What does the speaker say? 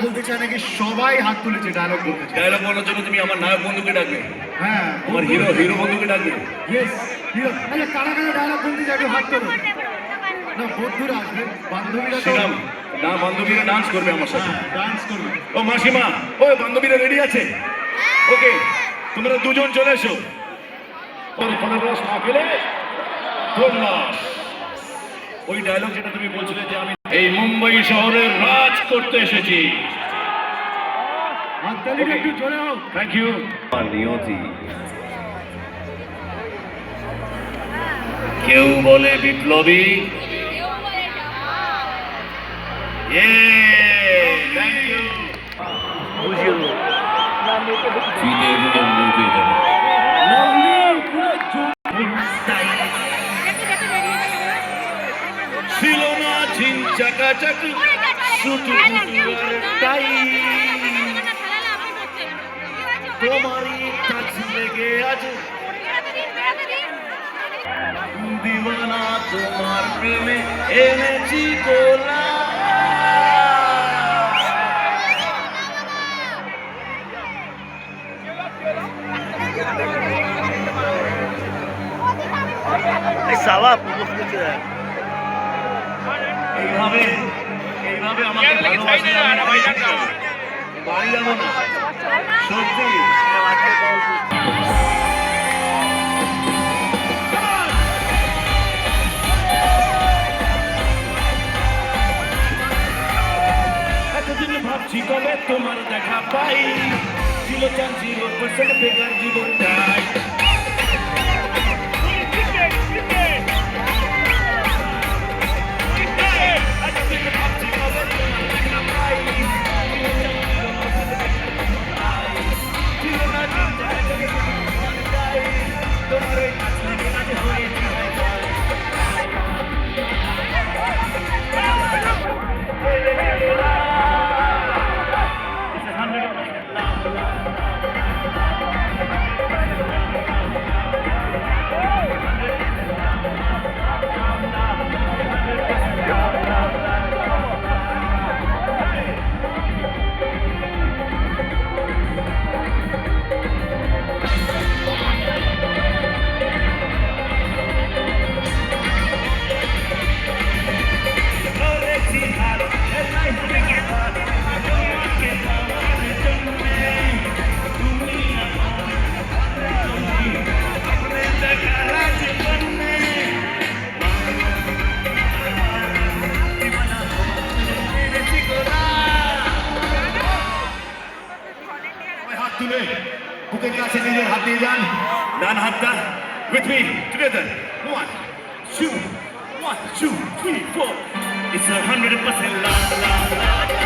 বলতে চায় নাকি সবাই হাত তুলেছে ডায়লগ বলতে চায়। ডায়লগ বলার জন্য তুমি আমার নায়ক বন্ধুকে ডাকবে, হ্যাঁ আমার হিরো বন্ধুকে ডাকবে। Yes hero. আচ্ছা কারা কারা ডায়লগ বলতে চায় একটু হাত তোলো। না বন্ধুরা আসবে, বান্ধবীরা তো সেরাম না, বান্ধবীরা ডান্স করবে আমার সাথে। ডান্স করবে। ও মাসিমা, ও বান্ধবীরা রেডি আছে? ওকে, তোমরা দুজন চলে এসো। তোর ফলের রস না পেলে তোর লস। ওই ডায়লগ যেটা তুমি বলছিলে যে আমি এই মুম্বাই শহরের রাজ করতে এসেছি। হাততালিটা একটু জোরে হোক। Thank you. নিয়তি কেউ বলে বিপ্লবী, থ্যাংক ইউ। বুঝিয়ে দেবো চিনে গুলো মুখে দেবো। ছিল না ঝিনচাকাচাক শুধু তাই তোমারই কাজ লেগে আজ দিওয়ানা তোমার প্রেমে এনেছি গোলা। এইভাবে এইভাবে আমাকে ভালোবাসলে আমি বাড়ি যাবো না সত্যি। এতদিন ভাবছি কবে তোমার দেখা পাই, ছিল চান 0% বেকার জীবনটাই। বুকের কাছে নিজের হাত দিয়ে যান, ডান হাতটা with me together 1 2 1 2 3 4 it's 100% la la la